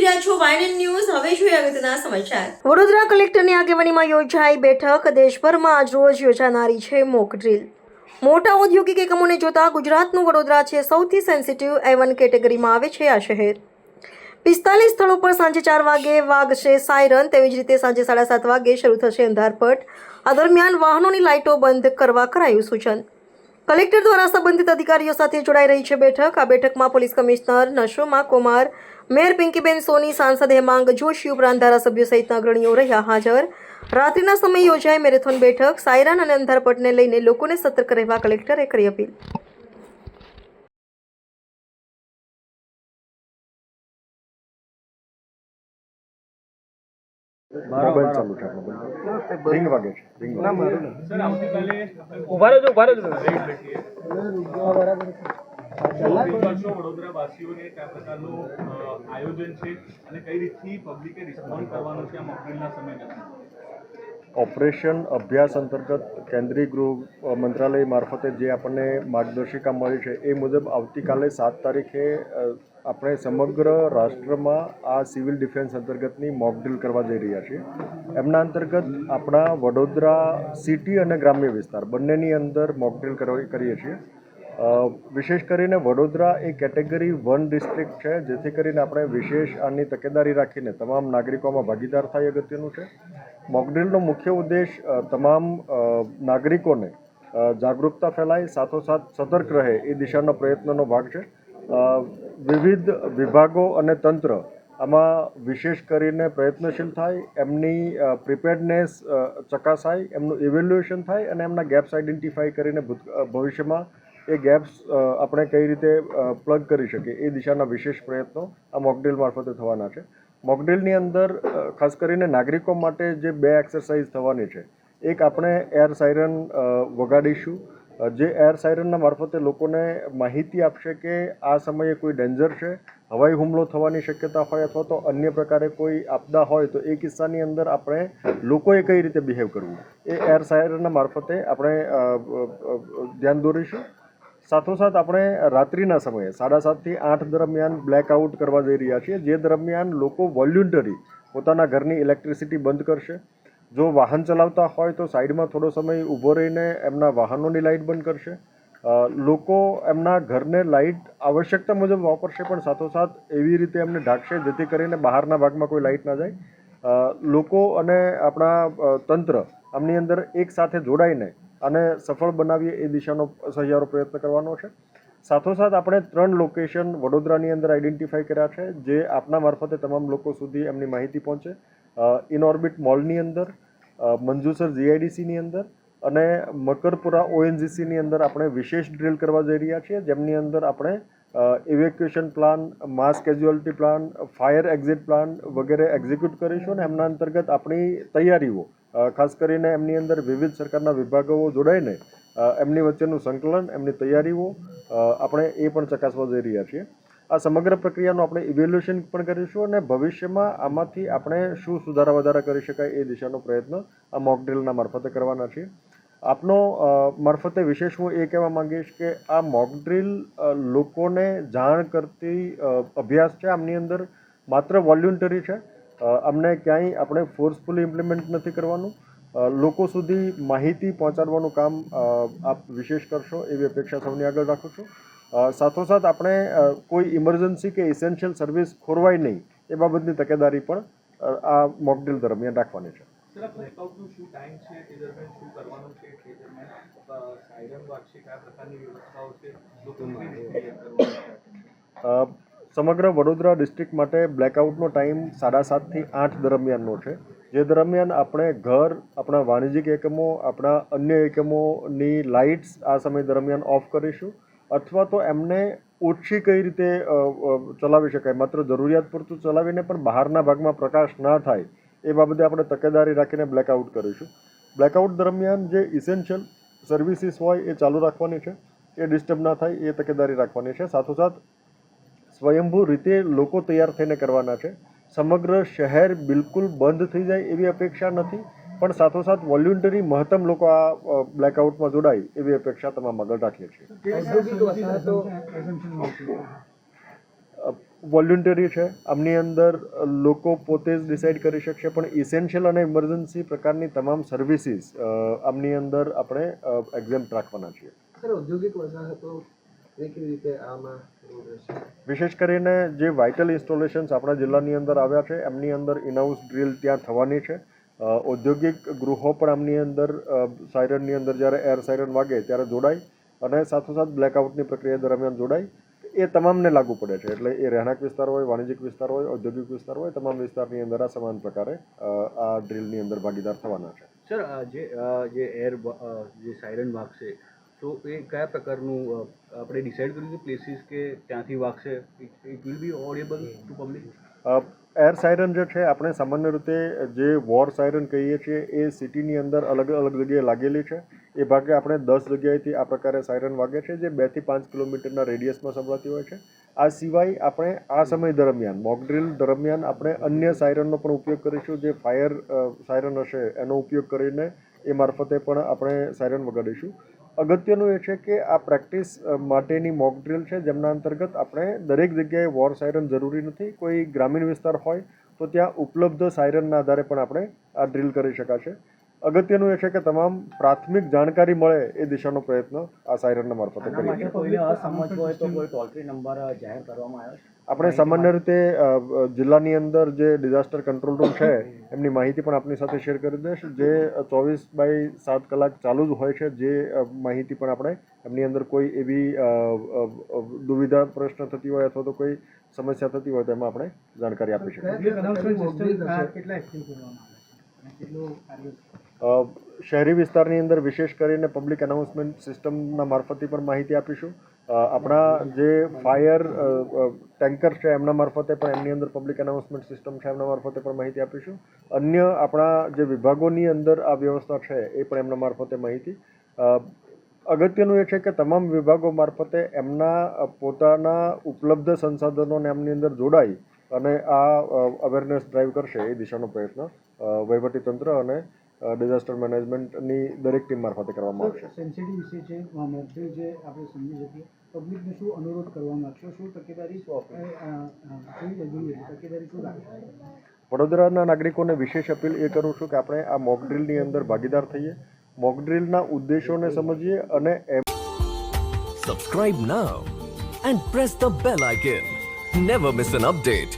રહ્યા છો વાયન ન્યૂઝ. હવે જોઈએ અગત્યના સમાચાર. વડોદરા કલેક્ટરની આગેવાનીમાં યોજાઈ બેઠક. દેશભરમાં આજરોજ યોજાનારી છે મોક ડ્રીલ. મોટા ઔદ્યોગિક એકમોને જોતા ગુજરાતનું વડોદરા છે સૌથી સેન્સિટિવ A1 કેટેગરીમાં આવે છે આ શહેર. 45 સ્થળો પર સાંજે 4 વાગે વાગશે સાયરન. તેવી જ રીતે સાંજે 7:30 વાગે શરૂ થશે અંધારપટ. આ દરમિયાન વાહનોની લાઇટો બંધ કરવા કરાયું સૂચન. કલેક્ટર દ્વારા સંબંધિત અધિકારીઓ સાથે જોડાઈ રહી છે બેઠક. આ બેઠકમાં પોલીસ કમિશનર નશોમા કુમાર, મેયર પિંકીબેન સોની, સાંસદ હેમાંગ જોશી ઉપરાંત ધારાસભ્યો સહિતના અગ્રણીઓ રહ્યા હાજર. રાત્રિના સમયે યોજાઈ મેરેથોન બેઠક. સાયરન અને અંધારપટને લઈને લોકોને સતર્ક રહેવા કલેક્ટરે કરી અપીલ. મોબાઈલ ચાલુ છે આપણો રિંગ વાગે છે રિંગ સર આવતીકાલે ઉભા રહેજો વડોદરા વાસીઓને કયા પ્રકારનું આયોજન છે અને કઈ રીતથી પબ્લિકે રિસ્પોન્ડ કરવાનું છે આ મોકડ્રીલના સમય ઓપરેશન અભ્યાસ અંતર્ગત કેન્દ્રીય ગૃહ મંત્રાલય મારફતે જે આપણને માર્ગદર્શિકા મળી છે એ મુજબ આવતીકાલે 7 તારીખે આપણે સમગ્ર રાષ્ટ્રમાં આ સિવિલ ડિફેન્સ અંતર્ગતની મોકડ્રીલ કરવા જઈ રહ્યા છીએ. એમના અંતર્ગત આપણા વડોદરા સિટી અને ગ્રામ્ય વિસ્તાર બંનેની અંદર મોકડ્રીલ કરીએ છીએ. વિશેષ કરીને વડોદરા એ કેટેગરી 1 ડિસ્ટ્રિક્ટ છે, જેથી કરીને આપણે વિશેષ આની તકેદારી રાખીને તમામ નાગરિકોમાં ભાગીદાર થાય અગત્યનું છે. મોકડ્રીલનો મુખ્ય ઉદ્દેશ તમામ નાગરિકોને જાગૃતતા ફેલાય, સાથોસાથ સતર્ક રહે એ દિશાનો પ્રયત્નનો ભાગ છે. વિવિધ વિભાગો અને તંત્ર આમાં વિશેષ કરીને પ્રયત્નશીલ થાય, એમની પ્રિપેર્ડનેસ ચકાસાય, એમનું ઇવેલ્યુએશન થાય અને એમના ગેપ્સ આઈડેન્ટિફાઈ કરીને ભવિષ્યમાં એ ગેપ્સ આપણે કઈ રીતે પ્લગ કરી શકીએ એ દિશાના વિશેષ પ્રયત્નો આ મોકડ્રીલ મારફતે થવાના છે. મોકડ્રીલની અંદર ખાસ કરીને નાગરિકો માટે જે 2 એક્સરસાઇઝ થવાની છે. એક આપણે એર સાયરન વગાડીશું, જે એર સાયરનના મારફતે લોકોને માહિતી આપશે કે આ સમયે કોઈ ડેન્જર છે, હવાઈ હુમલો થવાની શક્યતા હોય અથવા તો અન્ય પ્રકારે કોઈ આપદા હોય તો એ કિસ્સાની અંદર આપણે લોકોએ કઈ રીતે બિહેવ કરવું એ એર સાયરનના મારફતે આપણે ધ્યાન દોરીશું. સાથોસાથ આપણે રાત્રિના સમયે 7:30 થી 8 દરમિયાન બ્લેકઆઉટ કરવા જઈ રહ્યા છીએ, જે દરમિયાન લોકો વોલ્યુન્ટરી પોતાના ઘરની ઇલેક્ટ્રિસિટી બંધ કરશે. જો વાહન ચલાવતા હોય તો સાઈડમાં થોડો સમય ઊભો રહીને એમના વાહનોની લાઇટ બંધ કરશે. લોકો એમના ઘરને લાઇટ આવશ્યકતા મુજબ વાપરશે, પણ સાથોસાથ એવી રીતે એમને ઢાંકશે જેથી કરીને બહારના ભાગમાં કોઈ લાઇટ ના જાય. લોકો અને આપણા તંત્ર આમની અંદર એક સાથે જોડાઈને આને સફળ બનાવીએ એ દિશાનો સહિયારો પ્રયત્ન કરવાનો છે. સાથોસાથ આપણે 3 લોકેશન વડોદરાની અંદર આઈડેન્ટિફાઈ કર્યા છે, જે આપના મારફતે તમામ લોકો સુધી એમની માહિતી પહોંચે. ઇનઓર્બિટ મોલની અંદર, મંજુસર GIDCની અંદર અને મકરપુરા ONGCની અંદર આપણે વિશેષ ડ્રીલ કરવા જઈ રહ્યા છીએ, જેમની અંદર આપણે evacuation plan, mass casualty plan, fire exit plan વગેરે એક્ઝિક્યુટ કરીશું. અને એમના અંતર્ગત આપણી તૈયારીઓ ખાસ કરીને એમની અંદર વિવિધ સરકારના વિભાગો જોડાઈને એમની વચ્ચેનું સંકલન, એમની તૈયારીઓ આપણે એ પણ ચકાસવા જઈ રહ્યા છીએ. આ સમગ્ર પ્રક્રિયાનું આપણે ઇવેલ્યુએશન પણ કરીશું અને ભવિષ્યમાં આમાંથી આપણે શું સુધારા વધારા કરી શકાય એ દિશાનો પ્રયત્ન આ મોકડ્રીલના મારફતે કરવાના છીએ. આપનો મારફતે વિશેષ હું એ કહેવા માંગીશ કે આ મોકડ્રીલ લોકોને જાણ કરતી અભ્યાસ છે. આમની અંદર માત્ર વોલ્યુન્ટરી છે, અમને ક્યાંય આપણે ફોર્સફુલી ઇમ્પ્લિમેન્ટ નથી કરવાનું. લોકો સુધી માહિતી પહોંચાડવાનું કામ આપ વિશેષ કરશો એવી અપેક્ષા સૌની આગળ રાખું છું. સાથોસાથ આપણે કોઈ ઇમરજન્સી કે ઇસેન્શિયલ સર્વિસ ખોરવાય નહીં એ બાબતની તકેદારી પણ આ મોકડ્રીલ દરમિયાન રાખવાની છે. સમગ્ર વડોદરા ડિસ્ટ્રિક્ટ માટે બ્લેકઆઉટનો ટાઈમ 7:30 થી 8 દરમિયાનનો છે, જે દરમિયાન આપણે ઘર, આપણા વાણિજ્યિક એકમો, આપણા અન્ય એકમોની લાઇટ્સ આ સમય દરમિયાન ઓફ કરીશું, અથવા તો એમને ઓછી કઈ રીતે ચલાવી શકાય, માત્ર જરૂરિયાત પૂરતું ચલાવીને પણ બહારના ભાગમાં પ્રકાશ ના થાય એ બાબતે આપણે તકેદારી રાખીને બ્લેકઆઉટ કરીશું. બ્લેકઆઉટ દરમિયાન જે ઇસેન્શિયલ સર્વિસીસ હોય એ ચાલુ રાખવાની છે, એ ડિસ્ટર્બ ના થાય એ તકેદારી રાખવાની છે. સાથોસાથ સ્વયંભૂ રીતે લોકો તૈયાર થઈને કરવાના છે. સમગ્ર શહેર બિલકુલ બંધ થઈ જાય એવી અપેક્ષા નથી, પણ સાથોસાથ વોલ્યુન્ટરી મહત્તમ લોકો આ બ્લેકઆઉટમાં જોડાય એવી અપેક્ષા તમામ આગળ રાખીએ છીએ. વોલ્યુન્ટરી છે, આમની અંદર લોકો પોતે જ ડિસાઇડ કરી શકશે, પણ ઇસેન્શિયલ અને ઇમરજન્સી પ્રકારની તમામ સર્વિસીસ આમની અંદર આપણે એક્ઝેમ્પ્ટ રાખવાના છીએ. સર, ઔદ્યોગિક વસાહતો એ કેવી રીતે આમાં રહેશે? વિશેષ કરીને જે વાઇટલ ઇન્સ્ટોલેશન્સ આપણા જિલ્લાની અંદર આવ્યા છે એમની અંદર ઇનહાઉસ ડ્રીલ ત્યાં થવાની છે. ઔદ્યોગિક ગૃહો પણ આમની અંદર સાયરનની અંદર જ્યારે એર સાયરન વાગે ત્યારે જોડાય અને સાથોસાથ બ્લેકઆઉટની પ્રક્રિયા દરમિયાન જોડાય. એ તમામને લાગુ પડે છે, એટલે એ રહેણાંક વિસ્તાર હોય, વાણિજ્યિક વિસ્તાર હોય, ઔદ્યોગિક વિસ્તાર હોય, તમામ વિસ્તારની અંદર આ સમાન પ્રકારે આ ડ્રીલની અંદર ભાગીદાર થવાના છે. સર, જે એર જે સાયરન વાગશે તો એ કયા પ્રકારનું આપણે ડિસાઇડ કર્યું છે પ્લેસીસ કે ત્યાંથી વાગશે? It will be audible to public? Air siren જે છે આપણે સામાન્ય રીતે જે વોર સાયરન કહીએ છીએ એ સિટીની અંદર અલગ અલગ જગ્યાએ લાગેલી છે. એ ભાગે આપણે 10 જગ્યાએથી આ પ્રકારે સાયરન વાગે છે, જે 2 થી 5 કિલોમીટરના રેડિયસમાં સંભળાતી હોય છે. આ સિવાય આપણે આ સમય દરમિયાન મોક ડ્રીલ દરમિયાન આપણે અન્ય સાયરનનો પણ ઉપયોગ કરીશું, જે ફાયર સાયરન હશે એનો ઉપયોગ કરીને એ મારફતે પણ આપણે સાયરન વગાડીશું. અગત્યનું એ છે કે આ પ્રેક્ટિસ માટેની મોક ડ્રીલ છે, જેમના અંતર્ગત આપણે દરેક જગ્યાએ વોર સાયરન જરૂરી નથી. કોઈ ગ્રામીણ વિસ્તાર હોય તો ત્યાં ઉપલબ્ધ સાયરનના આધારે પણ આપણે આ ડ્રીલ કરી શકાશે. અગત્યનું એ છે કે તમામ પ્રાથમિક જાણકારી મળે એ દિશાનો પ્રયત્ન આ સાયરનના મારફતે કરીએ છીએ. કોઈને અસમજ હોય તો કોઈ ટોલ ફ્રી નંબર જાહેર કરવામાં આવ્યો છે? આપણે સામાન્ય રીતે જિલ્લાની અંદર જે ડિઝાસ્ટર કંટ્રોલ રૂમ છે એમની માહિતી પણ આપની સાથે શેર કરી દઈશ, જે 24/7 કલાક ચાલુ જ હોય છે. જે માહિતી પણ આપણે એમની અંદર કોઈ એવી દુવિધા પ્રશ્ન થતી હોય અથવા તો કોઈ સમસ્યા થતી હોય તો એમાં આપણે જાણકારી આપી શકીએ. શહેરી વિસ્તારની અંદર વિશેષ કરીને પબ્લિક એનાઉન્સમેન્ટ સિસ્ટમના મારફતથી પણ માહિતી આપીશું. આપણા જે ફાયર ટેન્કર છે એમના મારફતે પણ એમની અંદર પબ્લિક એનાઉન્સમેન્ટ સિસ્ટમ છે એમના મારફતે પણ માહિતી આપીશું. અન્ય આપણા જે વિભાગોની અંદર આ વ્યવસ્થા છે એ પણ એમના મારફતે માહિતી. અગત્યનું એ છે કે તમામ વિભાગો મારફતે એમના પોતાના ઉપલબ્ધ સંસાધનોને એમની અંદર જોડાઈ અને આ અવેરનેસ ડ્રાઈવ કરશે એ દિશાનો પ્રયત્ન વહીવટીતંત્ર અને ડિઝાસ્ટર મેનેજમેન્ટની દરેક ટીમ મારફતે કરવામાં આવશે. સેન્સિટિવ વિષય છે, મોકડ્રીલ જે આપણે સમજી શકીએ. પબ્લિકને શું અનુરોધ કરવા માંગશો? શું તકેદારી તકેદારી શું રાખશે? વડોદરાના નાગરિકોને વિશેષ અપીલ એ કરું છું કે આપણે આ મોક ડ્રીલની અંદર ભાગીદાર થઈએ, મોક ડ્રીલના ઉદ્દેશોને સમજીએ અને Subscribe now and press the bell icon. Never miss an update.